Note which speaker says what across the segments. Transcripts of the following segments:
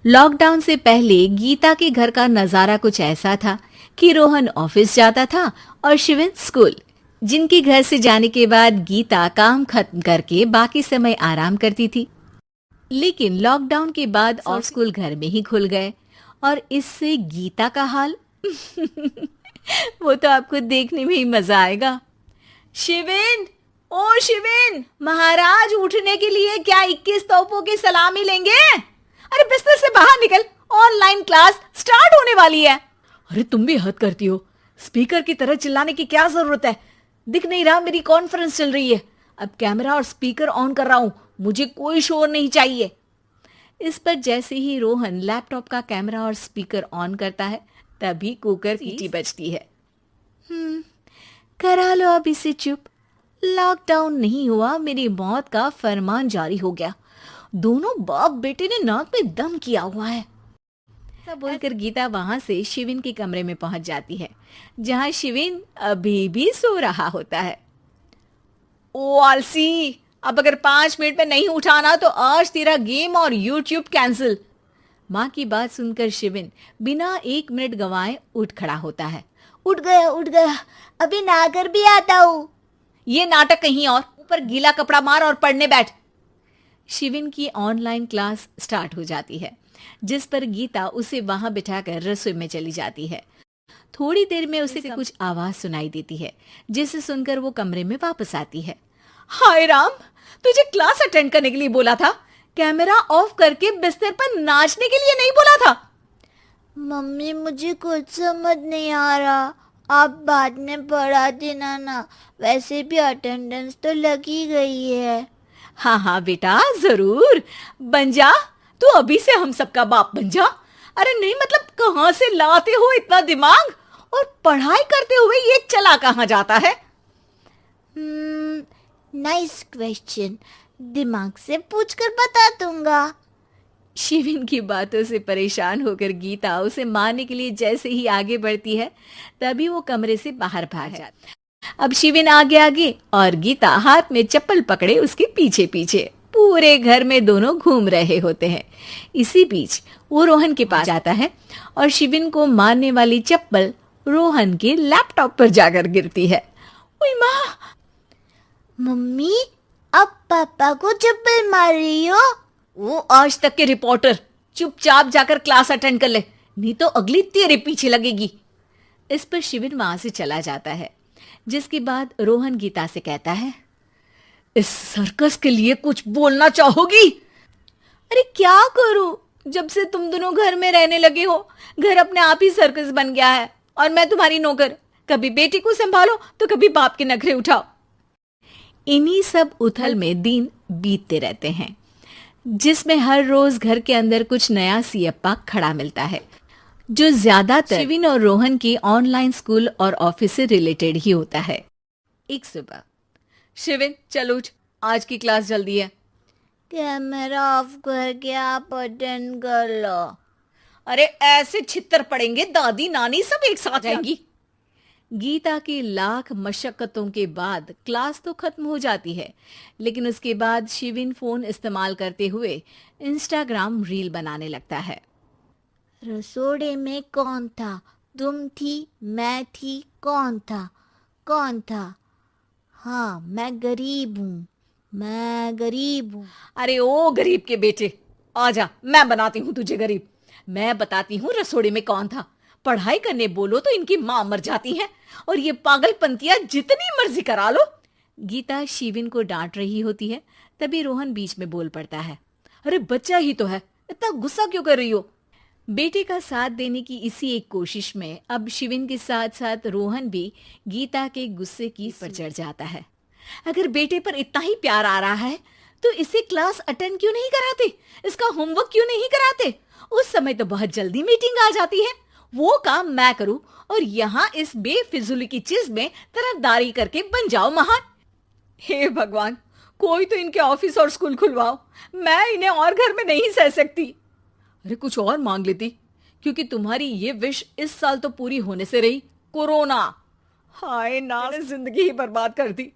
Speaker 1: Lockdown से पहले गीता के घर का नजारा कुछ ऐसा था कि रोहन ऑफिस जाता था और शिविन स्कूल। जिनके घर से जाने के बाद गीता काम खत्म करके बाकी समय आराम करती थी। लेकिन लॉकडाउन के बाद और स्कूल घर में ही खुल गए और इससे गीता का हाल वो तो आपको देखने में ही मजा आएगा। शिविन, ओ शिविन, महाराज उठने के लिए क्या 21 तोपों की सलामी लेंगे? अरे बिस्तर से बाहर निकल, ऑनलाइन क्लास स्टार्ट होने वाली है।
Speaker 2: अरे तुम भी हद करती हो, स्पीकर की तरह चिल्लाने की क्या जरूरत है? दिख नहीं रहा मेरी कॉन्फ्रेंस चल रही है। अब कैमरा और स्पीकर ऑन कर रहा हूं, मुझे कोई शोर नहीं चाहिए।
Speaker 1: इस पर जैसे ही रोहन लैपटॉप का कैमरा और स्पीकर ऑन करता है तभी कुकर की सीटी बजती है। करा लो अब इसे चुप। लॉकडाउन नहीं हुआ, मेरी मौत का फरमान जारी हो गया। दोनों बाप बेटे ने नाक में दम किया हुआ है। ऐसा बोलकर गीता वहां से शिविन के कमरे में पहुंच जाती है, जहां शिविन अभी भी सो रहा होता है।
Speaker 2: ओ आलसी, अब अगर 5 मिनट में नहीं उठाना तो आज तेरा गेम और यूट्यूब कैंसिल।
Speaker 1: माँ की बात सुनकर शिविन बिना 1 मिनट गंवाए उठ खड़ा होता है। उठ गया, अभी नहाकर भी आता हूँ।
Speaker 2: ये नाटक कहीं और, ऊपर गीला कपड़ा मार और पढ़ने बैठ।
Speaker 1: शिविन की ऑनलाइन क्लास स्टार्ट हो जाती है, जिस पर गीता उसे वहां बिठाकर रसोई में चली जाती है। थोड़ी देर में उसे कुछ आवाज सुनाई देती है, जिसे सुनकर वो कमरे में वापस आती है।
Speaker 2: हाय राम, तुझे क्लास अटेंड करने के लिए बोला था, कैमरा ऑफ करके बिस्तर पर नाचने के लिए नहीं बोला था।
Speaker 3: मम्मी मुझे कुछ समझ नहीं आ रहा, आप बाद में पढ़ा देना ना, वैसे भी अटेंडेंस तो लगी गई है।
Speaker 2: हाँ बेटा, जरूर बन जा, तू अभी से हम सबका बाप बन जा। अरे नहीं मतलब कहाँ से लाते हो इतना दिमाग, और पढ़ाई करते हुए ये चला कहाँ जाता है?
Speaker 3: नाइस क्वेश्चन, दिमाग से पूछकर बता दूंगा।
Speaker 1: शिविन की बातों से परेशान होकर गीता उसे मारने के लिए जैसे ही आगे बढ़ती है तभी वो कमरे से बाहर भाग जाता है। अब शिविन आगे और गीता हाथ में चप्पल पकड़े उसके पीछे पीछे पूरे घर में दोनों घूम रहे होते हैं। इसी बीच वो रोहन के पास जाता है और शिविन को मारने वाली चप्पल रोहन के लैपटॉप पर जाकर गिरती है। ओए माँ!
Speaker 3: मम्मी, अब पापा को चप्पल मार रही हो?
Speaker 2: वो आज तक के रिपोर्टर, चुपचाप जाकर क्लास अटेंड कर ले, नहीं तो अगली तेरे पीछे लगेगी।
Speaker 1: इस पर शिविन वहां से चला जाता है, जिसके बाद रोहन गीता से कहता है,
Speaker 2: इस सर्कस के लिए कुछ बोलना चाहोगी?
Speaker 1: अरे क्या करूं, जब से तुम दोनों घर में रहने लगे हो, घर अपने आप ही सर्कस बन गया है और मैं तुम्हारी नौकर। कभी बेटी को संभालो तो कभी बाप के नखरे उठाओ। इन्हीं सब उथल में दिन बीतते रहते हैं, जिसमें हर रोज घर के अंदर कुछ नया सियप्पा खड़ा मिलता है, जो ज्यादातर शिविन और रोहन के ऑनलाइन स्कूल और ऑफिस से रिलेटेड ही होता है। एक सुबह,
Speaker 2: शिविन चल उठ, आज की क्लास जल्दी है।
Speaker 3: कैमरा ऑफ करके आप अटेंड कर लो।
Speaker 2: अरे ऐसे छित्तर पड़ेंगे, दादी नानी सब एक साथ आएंगी।
Speaker 1: गीता की लाख मशक्कतों के बाद क्लास तो खत्म हो जाती है, लेकिन उसके बाद शिविन फोन इस्तेमाल करते हुए इंस्टाग्राम रील बनाने लगता है।
Speaker 3: रसोड़े में कौन था? तुम थी, मैं थी, कौन था? हाँ, मैं गरीब हूँ।
Speaker 2: अरे ओ गरीब के बेटे, आजा, मैं बनाती हूँ तुझे गरीब। मैं बताती हूँ रसोड़े में कौन था। पढ़ाई करने बोलो तो इनकी माँ मर जाती है, और ये पागलपंतियां जितनी मर्जी करा लो।
Speaker 1: गीता शिविन को डांट रही होती है, तभी रोहन बीच में बोल पड़ता है।
Speaker 2: अरे बच्चा ही तो है, इतना गुस्सा क्यों कर रही हो?
Speaker 1: बेटे का साथ देने की इसी एक कोशिश में अब शिविन के साथ साथ रोहन भी गीता के गुस्से की पर चढ़ जाता है।
Speaker 2: अगर बेटे पर इतना ही प्यार आ रहा है तो इसे क्लास अटेंड क्यों नहीं कराते, इसका होमवर्क क्यों नहीं कराते? उस समय तो बहुत जल्दी मीटिंग आ जाती है, वो काम मैं करूं और यहाँ इस बेफिजूली की चीज में तरफदारी करके बन जाओ महान। हे भगवान, कोई तो इनके ऑफिस और स्कूल खुलवाओ, मैं इन्हें और घर में नहीं सह सकती। अरे कुछ और मांग लेती, क्योंकि तुम्हारी ये विश इस साल तो पूरी होने से रही, कोरोना। हाय ना, जिंदगी ही बर्बाद कर दी।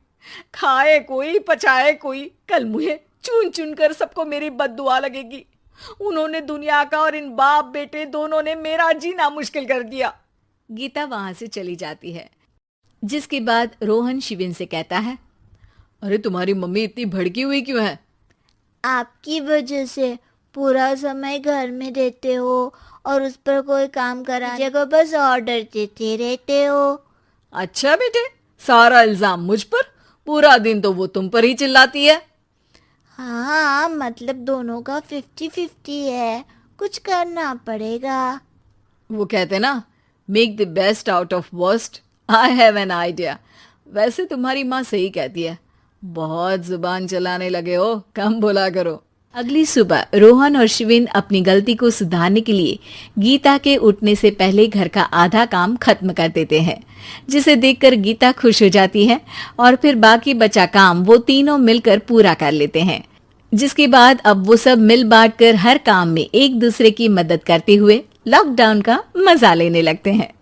Speaker 2: खाए कोई, पचाए कोई, कल मुझे चुन चुन कर सबको मेरी बद्दुआ लगेगी। उन्होंने दुनिया का और इन बाप बेटे दोनों ने मेरा जीना मुश्किल कर दिया।
Speaker 1: गीता वहां से चली जाती है, जिसके बाद रोहन शिविन से कहता है,
Speaker 2: अरे तुम्हारी मम्मी इतनी भड़की हुई क्यों है?
Speaker 3: आपकी वजह से पूरा समय घर में रहते हो और उस पर कोई काम कराने जगह बस ऑर्डर देते रहते हो।
Speaker 2: अच्छा बेटे, सारा इल्जाम मुझ पर? पूरा दिन तो वो तुम पर ही चिल्लाती है।
Speaker 3: हाँ, मतलब दोनों का 50-50 है, कुछ करना पड़ेगा।
Speaker 2: वो कहते ना, make the best out of worst. I have an idea. वैसे तुम्हारी माँ सही कहती है, बहुत जुबान चलाने लगे हो, कम बोला करो।
Speaker 1: अगली सुबह रोहन और शिविन अपनी गलती को सुधारने के लिए गीता के उठने से पहले घर का आधा काम खत्म कर देते हैं, जिसे देखकर गीता खुश हो जाती है और फिर बाकी बचा काम वो तीनों मिलकर पूरा कर लेते हैं। जिसके बाद अब वो सब मिल बांट कर हर काम में एक दूसरे की मदद करते हुए लॉकडाउन का मजा लेने लगते हैं।